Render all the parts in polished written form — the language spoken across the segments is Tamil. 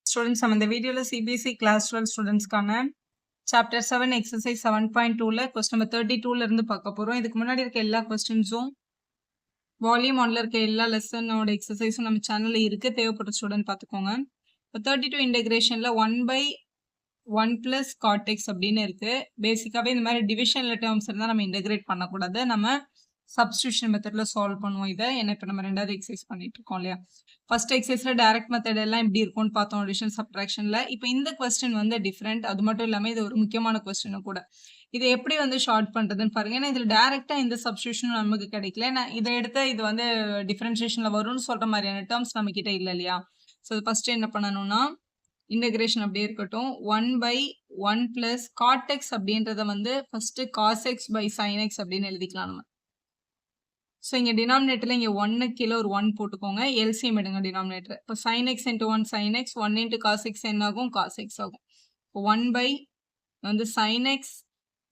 ஸ்டூடெண்ட்ஸ் நம்ம இந்த வீடியோவில் சிபிஎஸ்சி கிளாஸ் 12 ஸ்டூடெண்ட்ஸ்க்கான சாப்டர் 7 எக்ஸசைஸ் 7.2ல கொஸ்டின் நம்பர் 32ல இருந்து பார்க்க போகிறோம். இதுக்கு முன்னாடி இருக்க எல்லா கொஸ்டின்ஸும் வால்யூம் 1ல இருக்க எல்லா லெசனோட எக்ஸசைஸும் நம்ம சேனலில் இருக்குது. தேவைப்பட்ட ஸ்டூடெண்ட் பார்த்துக்கோங்க. இப்போ 32 இன்டெகிரேஷனில் 1/1 + cot x அப்படின்னு இருக்குது. பேசிக்காகவே இந்த மாதிரி டிவிஷனில் டேர்ம்ஸ் இருந்தால் நம்ம இன்டெகிரேட் பண்ணக்கூடாது. நம்ம சப்ஸ்டியூஷன் மெத்தடில் சால்வ் பண்ணுவோம் இதை. ஏன்னா இப்போ நம்ம ரெண்டாவது எக்ஸசைஸ் பண்ணிட்டு இருக்கோம் இல்லையா. ஃபர்ஸ்ட் எக்ஸசைஸில் டைரக்ட் மெத்தட் எல்லாம் எப்படி இருக்கும்னு பார்த்தோம் அடிஷன் சப்ட்ராக்ஷனில். இப்போ இந்த கொஸ்டின் வந்து டிஃப்ரெண்ட். அது மட்டும் இல்லாமல் இது ஒரு முக்கியமான கொஸ்டினும் கூட. இதை எப்படி வந்து ஷார்ட் பண்ணுறதுன்னு பாருங்க. ஏன்னா இதில் டேரெக்டாக இந்த சப்ஸ்டியூஷனும் நமக்கு கிடைக்கல. நான் இதை எடுத்து இது வந்து டிஃப்ரென்ஷியேஷனில் வரும்னு சொல்கிற மாதிரியான டேர்ம்ஸ் நம்மக்கிட்ட இல்லை இல்லையா. ஸோ ஃபஸ்ட்டு என்ன பண்ணணும்னா இன்டகிரேஷன் அப்படியே இருக்கட்டும். 1/1 + cot x அப்படின்றத வந்து first cos x / sin x அப்படின்னு எழுதிக்கலாம் நம்ம. ஸோ இங்கே டினாமினேட்டரில் இங்கே 1 கீழே ஒரு 1 போட்டுக்கோங்க. எல்சிஎம் எடுங்க டினாமினேட்டர். இப்போ sin x × 1 sin x, 1 × cos x என்ன ஆகும்? cos x ஆகும். இப்போ 1/ வந்து sin x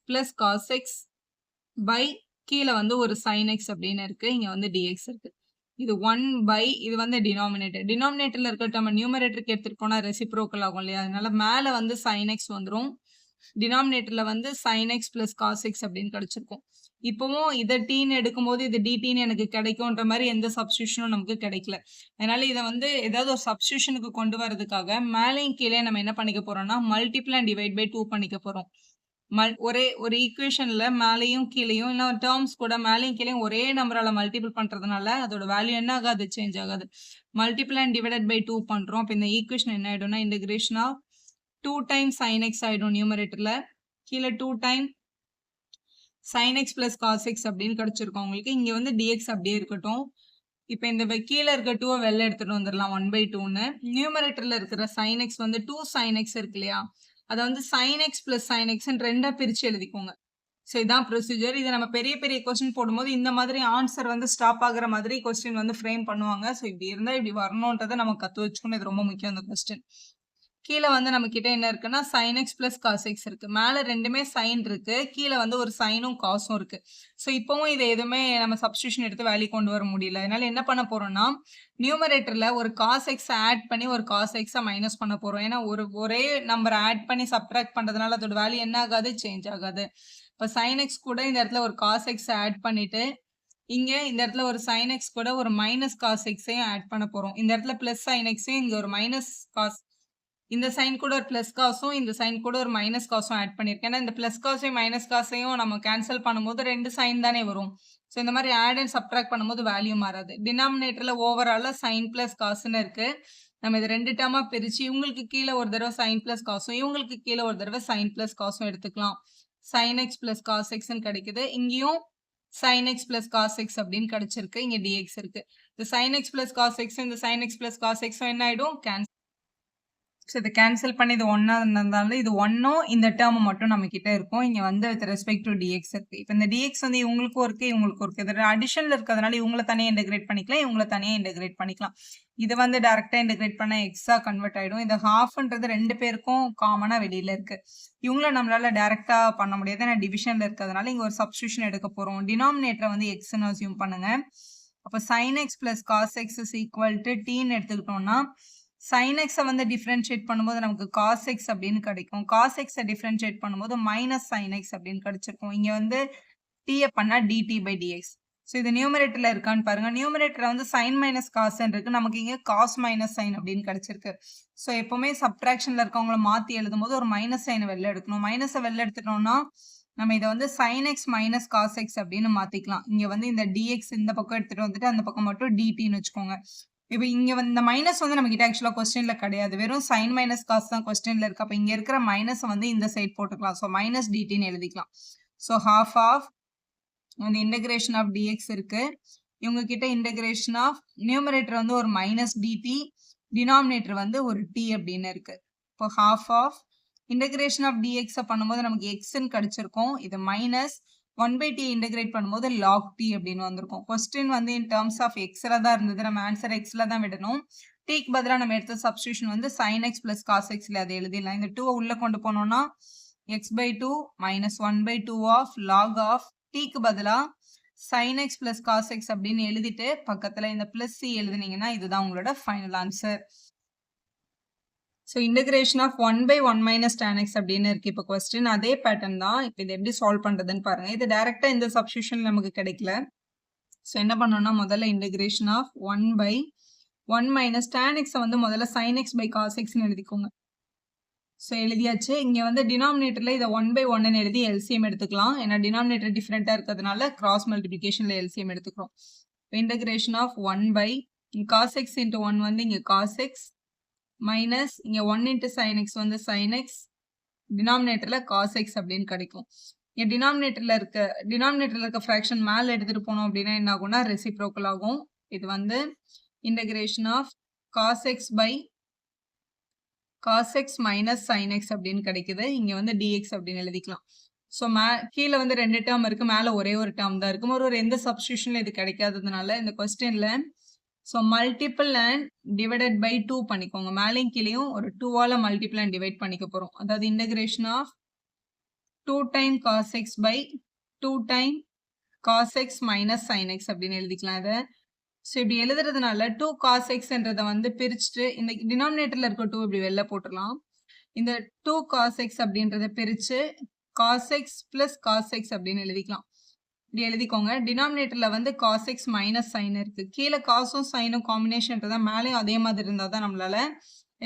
+ cos x கீழே வந்து ஒரு sin x அப்படின்னு இருக்குது. இங்கே வந்து dx இருக்குது. இது 1/ இது வந்து டினாமினேட்டர். டினாமினேட்டரில் இருக்க நம்ம நியூமரேட்டருக்கு எடுத்துகிட்டு போனால் ரெசிப்ரோக்கல் ஆகும் இல்லையா. அதனால மேலே வந்து sin x வந்துடும். டினாமினேட்டரில் வந்து sin x + cos x அப்படின்னு கிடச்சிருக்கும். இப்போவும் இதை டீன்னு எடுக்கும்போது இது டிடின்னு எனக்கு கிடைக்கும்ன்ற மாதிரி எந்த சப்ஸ்டியூஷனும் நமக்கு கிடைக்கல. அதனால இதை வந்து ஏதாவது ஒரு சப்ஸ்டியூஷனுக்கு கொண்டு வரதுக்காக மேலேயும் கீழே நம்ம என்ன பண்ணிக்க போறோம்னா மல்டிப்ளை அண்ட் டிவைட் பை 2 பண்ணிக்க போறோம். ஒரே ஒரு ஈக்குவேஷன்ல மேலேயும் கீழேயும் இல்லை டேர்ம்ஸ் கூட மேலேயும் கீழேயும் ஒரே நம்பரால மல்டிபிள் பண்றதுனால அதோட வேல்யூ என்ன ஆகாது? சேஞ்ச் ஆகாது. மல்டிப்ளை அண்ட் டிவைடட் பை 2 பண்றோம். அப்போ இந்த ஈக்குவேஷன் என்ன ஆயிடும்னா integration of 2 times sin x ஆயிடும் நியூமரேட்டர்ல. கீழே 2 time sin x + cos x அப்படின்னு கிடைச்சிருக்கும் உங்களுக்கு. இங்க வந்து dx அப்படியே இருக்கட்டும். இப்போ இந்த கீழே இருக்க 2 வெளில எடுத்துட்டு வந்துடலாம் 1/2ன்னு. நியூமரேட்டர்ல இருக்கிற sin x வந்து 2 sin x இருக்கு இல்லையா, அதை வந்து sin x + sin xன்னு ரெண்டா பிரிச்சு எழுதிக்கோங்க. ஸோ இதான் ப்ரொசீஜர். இதை நம்ம பெரிய பெரிய கொஸ்டின் போடும்போது இந்த மாதிரி ஆன்சர் வந்து ஸ்டாப் ஆகுற மாதிரி கொஸ்டின் வந்து ஃப்ரேம் பண்ணுவாங்க. ஸோ இப்படி இருந்தால் இப்படி வரணுன்றதை நம்ம கற்று வச்சுக்கணும். இது ரொம்ப முக்கியம் இந்த கொஸ்டின். கீழே வந்து நம்ம கிட்ட என்ன இருக்குன்னா sin x + cos x இருக்கு. மேலே ரெண்டுமே சைன் இருக்கு, கீழே வந்து ஒரு சைனும் காசும் இருக்கு. ஸோ இப்போவும் இதை எதுவுமே நம்ம சப்ஸ்டியூஷன் எடுத்து வேல்யூ கொண்டு வர முடியல. அதனால என்ன பண்ண போறோம்னா நியூமரேட்டர்ல ஒரு cos x ஆட் பண்ணி ஒரு cos x மைனஸ் பண்ண போறோம். ஏன்னா ஒரே நம்பர் ஆட் பண்ணி சப்ட்ராக்ட் பண்றதுனால அதோட வேல்யூ என்ன ஆகாது? சேஞ்ச் ஆகாது. இப்போ sin x கூட இந்த இடத்துல ஒரு cos x ஆட் பண்ணிட்டு இங்க இந்த இடத்துல ஒரு sin x கூட ஒரு மைனஸ் cos x ஆட் பண்ண போறோம். இந்த இடத்துல பிளஸ் sin x இங்க ஒரு மைனஸ் cos, இந்த சைன் கூட ஒரு பிளஸ் காசும் இந்த சைன் கூட ஒரு மைனஸ் காசும் ஆட் பண்ணியிருக்கேன். ஏன்னா இந்த பிளஸ் காசையும் மைனஸ் காசையும் நம்ம கேன்சல் பண்ணும்போது 2 சைன் தானே வரும். ஸோ இந்த மாதிரி ஆட் அண்ட் சப்ட்ராக்ட் பண்ணும்போது வேல்யூ மாறாது. டினாமினேட்டரில் ஓவராலாக சைன் ப்ளஸ் காசுன்னு இருக்கு. நம்ம இது 2 டேர்மாக பிரித்து இவங்களுக்கு கீழே ஒரு தடவை சைன் ப்ளஸ் காசும் இவங்களுக்கு கீழே ஒரு தடவை சைன் ப்ளஸ் காசும் எடுத்துக்கலாம். sin x + cos xன்னு கிடைக்குது. இங்கேயும் sin x + cos x அப்படின்னு கிடைச்சிருக்கு. இங்கே dx இருக்கு. இந்த sin x + cos x இந்த sin x + cos x என்ன ஆயிடும்? கேன்சல். ஸோ இதை கேன்சல் பண்ணி இது ஒன்றா இருந்ததுனால இது ஒன்றும் இந்த டேர்ம் மட்டும் நம்ம கிட்ட இருக்கும். இங்கே வந்து வித் ரெஸ்பெக்ட் டு டிஎக்ஸ் இருக்கு. இப்போ இந்த டிஎக்ஸ் வந்து இவங்களுக்கும் இருக்கு இவங்களுக்கும் இருக்கு. இது அடிஷனில் இருக்கிறதுனால இவங்களை தனியாக இன்டெகிரேட் பண்ணிக்கலாம், இவங்களை தனியாக இன்டெகிரேட் பண்ணிக்கலாம். இது வந்து டேரெக்டாக இன்டெகிரேட் பண்ண எக்ஸா கன்வெர்ட் ஆகிடும். இந்த ஹாஃப்ன்றது 2 பேருக்கும் காமனாக வெளியில் இருக்கு. இவங்கள நம்மளால டேரெக்டாக பண்ண முடியாது. ஏன்னா டிவிஷனில் இருக்கிறதுனால இங்கே ஒரு சப்ஸ்டியூஷன் எடுக்க போகிறோம். டினாமினேட்டரை வந்து எக்ஸ்ன்னு அசியூம் பண்ணுங்க. அப்போ sin x + cos x = tன்னு எடுத்துக்கிட்டோம்னா sin x வந்து டிஃபரன்ஷியேட் பண்ணும்போது நமக்கு cos x அப்படின்னு கிடைக்கும். cos x டிஃபரன்ஷியேட் பண்ணும்போது மைனஸ் sin x அப்படின்னு கிடைச்சிருக்கும். இங்க வந்து t பண்ணா dt/dx. ஸோ இது நியூமரேட்டர்ல இருக்கான்னு பாருங்க. நியூமரேட்டர்ல வந்து sin - cos இருக்கு, நமக்கு இங்க cos - sin அப்படின்னு கிடைச்சிருக்கு. ஸோ எப்பவுமே சப்ட்ராக்ஷன்ல இருக்கவங்கள மாத்தி எழுதும்போது ஒரு மைனஸ் சைனை வெளில எடுக்கணும். மைனஸை வெளில எடுத்துட்டோம்னா நம்ம இதை வந்து sin x - cos x அப்படின்னு மாத்திக்கலாம். இங்க வந்து இந்த dx இந்த பக்கம் எடுத்துட்டு வந்துட்டு அந்த பக்கம் மட்டும் dtன்னு வச்சுக்கோங்க. இப்போ இங்க வந்து இந்த மைனஸ் வந்து நம்ம கிட்ட ஆக்சுவலா கொஸ்டின்ல கிடையாது. வெறும் sin - cos தான் கொஸ்டின்ல இருக்கு. அப்ப இங்க இருக்கிற மைனஸ் வந்து இந்த சைடு போட்டுக்கலாம். ஸோ மைனஸ் dtன்னு எழுதிக்கலாம். ஸோ half ஆஃப் இந்த இன்டகிரேஷன் ஆஃப் dx இருக்கு. இவங்க கிட்ட இன்டகிரேஷன் ஆஃப் நியூமரேட்டர் வந்து ஒரு மைனஸ் dt, டினாமினேட்டர் வந்து ஒரு t அப்படின்னு இருக்கு. இப்போ half off integration of dx பண்ணும்போது நமக்கு xன்னு கிடைச்சிருக்கும். இது மைனஸ் 1/t இன்டகிரேட் பண்ணும்போது log t அப்படின்னு வந்திருக்கும். கொஸ்டின் வந்து இன் டேர்ம்ஸ் ஆஃப் எக்ஸ்ல தான் இருந்தது. நம்ம ஆன்சர் எக்ஸ்ல தான் விடணும். டீக்கு பதிலாக நம்ம எடுத்த சப்ஸ்டியூஷன் வந்து sin x + cos xல அதை எழுதிடலாம். இந்த 2 உள்ள கொண்டு போனோம்னா x/2 - 1/2 ஆஃப் log ஆஃப் டீக்கு பதிலாக sin x + cos x அப்படின்னு எழுதிட்டு பக்கத்துல இந்த பிளஸ் c எழுதுனீங்கன்னா இதுதான் உங்களோட final answer. So integration of 1/1 minus tan x அப்படின்னு இருக்கு இப்போ கொஸ்டின். அதே பேட்டர்ன் தான். இப்போ இது எப்படி சால்வ் பண்றதுன்னு பாருங்க. இது டைரக்டா இந்த சப்ஸ்டிடியூஷன் நமக்கு கிடைக்கல. ஸோ என்ன பண்ணணும்னா முதல்ல integration of 1/1 minus tan x வந்து முதல்ல sin x by cos xன்னு எழுதிக்கோங்க. ஸோ எழுதியாச்சு. இங்க வந்து டினாமினேட்டர்ல இதை 1/1ன்னு எழுதி எல்சிஎம் எடுத்துக்கலாம். ஏன்னா டினாமினேட்டர் டிஃபரெண்டா இருக்கிறதுனால கிராஸ் மல்டிபிளிகேஷன்ல எல்சிஎம் எடுத்துக்கிறோம். Integration of 1 cos x into 1 வந்து இங்க cos x மைனஸ் இங்க 1 into sin x வந்து sin x, டினாமினேட்டர்ல cos x அப்படின்னு கிடைக்கும். இங்க டினாமினேட்டர்ல இருக்க ஃபிராக்ஷன் மேல எடுத்துட்டு போனோம் அப்படின்னா என்ன ஆகும்னா ரெசிப்ரோக்கல் ஆகும். இது வந்து integration of cos x by cos x minus sin x அப்படின்னு கிடைக்குது. இங்க வந்து dx அப்படின்னு எழுதிக்கலாம். ஸோ கீழே வந்து 2 டேர்ம் இருக்கு, மேல ஒரே ஒரு டேர்ம் தான் இருக்கும். ஒரு எந்த சப்ஸ்டிடியூஷன்ல இது கிடைக்காததுனால இந்த கொஸ்டின்ல so multiple and divided by 2 பண்ணிக்கோங்க. மேலேயும் கீழேயும் ஒரு 2ஆல மல்டிபிள் அண்ட் டிவைட் பண்ணிக்க போறோம். அதாவது integration of 2 time cos x by 2 time cos x minus sin x அப்படின்னு எழுதிக்கலாம் இதை. ஸோ இப்படி எழுதுறதுனால 2 cos xன்றதை வந்து பிரிச்சுட்டு இந்த டினாமினேட்டர்ல இருக்க 2 இப்படி வெளில போட்டுடலாம். இந்த 2 cos x அப்படின்றத பிரிச்சு cos x plus cos x அப்படின்னு எழுதிக்கலாம். இப்படி எழுதிக்கோங்க. டினாமினேட்டர்ல வந்து cos x மைனஸ் sin இருக்கு. கீழே காசும் சைனும் காம்பினேஷன்றதா மேலேயும் அதே மாதிரி இருந்தால் தான் நம்மளால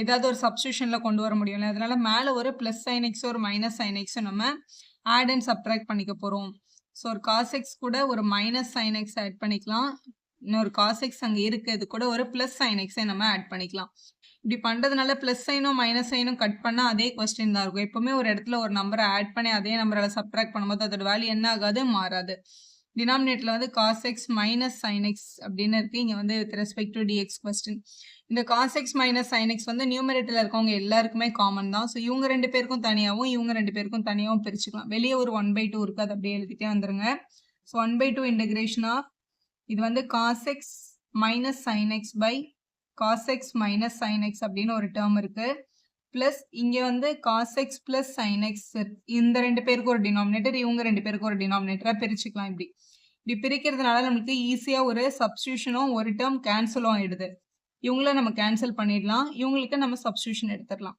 ஏதாவது ஒரு சப்ஸ்டிடியூஷன்ல கொண்டு வர முடியும். அதனால மேலே ஒரு பிளஸ் sin x ஒரு மைனஸ் sin x நம்ம ஆட் அண்ட் சப்ட்ராக்ட் பண்ணிக்க போறோம். ஸோ ஒரு cos x கூட ஒரு மைனஸ் sin x ஆட் பண்ணிக்கலாம். இன்னொரு cos x அங்கே இருக்கு, இது கூட ஒரு பிளஸ் sin x நம்ம ஆட் பண்ணிக்கலாம். இப்படி பண்றதுனால பிளஸ் சைனும் மைனஸ் சைனும் கட் பண்ணா அதே கொஸ்டின் தான் இருக்கும். எப்பவுமே ஒரு இடத்துல ஒரு நம்பரை ஆட் பண்ணி அதே நம்பரால சப்ட்ராக்ட் பண்ணும்போது அதோட வேல்யூ என்ன ஆகாது, மாறாது. டினாமினேட்டர்ல வந்து cos x minus sin x அப்படின்னு இருக்கு. இங்க வந்து with respect to dx question. இந்த cos x minus sin x வந்து நியூமரேட்டர்ல இருக்கவங்க எல்லாருக்குமே காமன் தான். ஸோ இவங்க 2 பேருக்கும் தனியாகவும் இவங்க 2 பேருக்கும் தனியாகவும் பிரிச்சுக்கலாம். வெளியே ஒரு 1/2 இருக்கு, அது அப்படியே எழுதிட்டே வந்துருங்க. ஸோ 1/2 இன்டகிரேஷன் ஆஃப் இது வந்து cos x minus sin x by cos x minus sin x அப்படின்னு ஒரு டேர்ம் இருக்கு. பிளஸ் இங்க வந்து cos x plus sin x, இந்த 2 பேருக்கு ஒரு டினாமினேட்டர், இவங்க 2 பேருக்கு ஒரு டினாமினேட்டரா பிரிச்சுக்கலாம். இப்படி பிரிக்கிறதுனால நமக்கு ஈஸியா ஒரு சப்ஸ்டிடியூஷனும் ஒரு டேர்ம் கேன்சலும் ஆயிடுது. இவங்கள நம்ம கேன்சல் பண்ணிடலாம், இவங்களுக்கு நம்ம சப்ஸ்டிடியூஷன் எடுத்துடலாம்.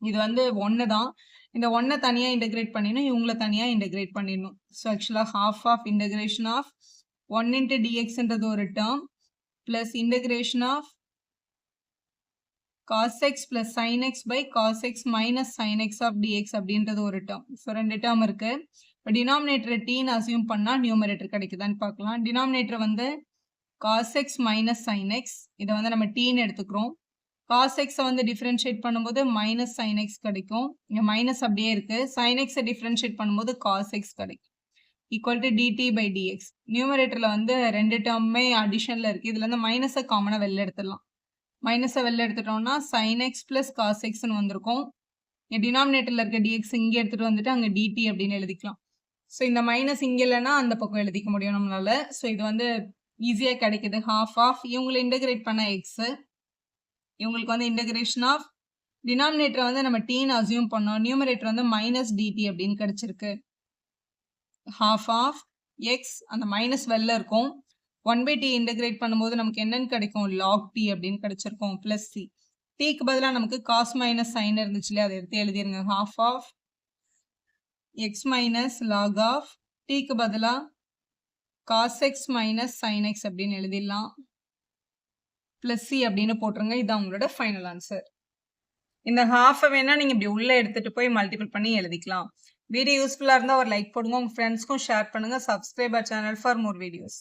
இது வந்து 1 தான். இந்த 1 தனியா இன்டகிரேட் பண்ணிடணும், இவங்கள தனியா இன்டகிரேட் பண்ணிடணும். ஸோ ஆக்சுவலா half of integration of 1 into dxன்றது ஒரு term plus integration of cos x plus sin x by cos x minus sin x of dx அப்படின்றது ஒரு டேர்ம். ஸோ 2 டேர்ம் இருக்கு. இப்போ டினாமினேட்டரை டீன்னு அசியூம் பண்ணா நியூமரேட்டர் கிடைக்குதான்னு பார்க்கலாம். டினாமினேட்டர் வந்து cos x minus sin x, இதை வந்து நம்ம டீன்னு எடுத்துக்கிறோம். cos x வந்து டிஃபரன்ஷியேட் பண்ணும்போது மைனஸ் sin x கிடைக்கும். இங்கே மைனஸ் அப்படியே இருக்கு. sin x டிஃபரன்ஷியேட் பண்ணும்போது cos x கிடைக்கும். Equal to dt by dx. நியூமரேட்டர்ல வந்து 2 டேர்முமே அடிஷன்ல இருக்கு. இதுல இருந்து மைனஸை காமனா வெளில எடுத்துடலாம். மைனஸை வெளில எடுத்துட்டோம்னா sin x plus cos xன்னு வந்திருக்கும். டினாமினேட்டர்ல இருக்க dx இங்கே எடுத்துட்டு வந்துட்டு அங்கே dt அப்படின்னு எழுதிக்கலாம். ஸோ இந்த மைனஸ் இங்கே இல்லைன்னா அந்த பக்கம் எழுதிக்க முடியும் நம்மளால. ஸோ இது வந்து ஈஸியாக கிடைக்குது. ஹாஃப் ஆஃப் இவங்களை இன்டகிரேட் பண்ண எக்ஸ், இவங்களுக்கு வந்து இன்டகிரேஷன் ஆஃப் டினாமினேட்டரை வந்து நம்ம டீன்னு அசியூம் பண்ணோம், நியூமரேட்டர் வந்து மைனஸ் dt அப்படின்னு கிடைச்சிருக்கு. ஹாஃப் ஆஃப் எக்ஸ், அந்த மைனஸ் வெளில இருக்கும். 1/t இன்டகிரேட் பண்ணும்போது நமக்கு என்னன்னு கிடைக்கும், log t அப்படின்னு கிடைச்சிருக்கும். பிளஸ் சி, டீக்கு பதிலாக நமக்கு காஸ் மைனஸ் சைன் இருந்துச்சு இல்லையா, அதை எடுத்து எழுதிருங்க. Half of x minus log of டீக்கு பதிலாக cos x minus sine x அப்படின்னு எழுதிடலாம். பிளஸ் சி அப்படின்னு போட்டுருங்க. இதுதான் உங்களோட ஃபைனல் ஆன்சர். இந்த ஹாஃபை வேணா நீங்கள் இப்படி உள்ளே எடுத்துட்டு போய் மல்டிபிள் பண்ணி எழுதிக்கலாம். வீடியோ யூஸ்ஃபுல்லாக இருந்தால் ஒரு லைக் போடுங்க, உங்கள் ஃப்ரெண்ட்ஸ்க்கும் ஷேர் பண்ணுங்கள். Subscribe our channel for more videos.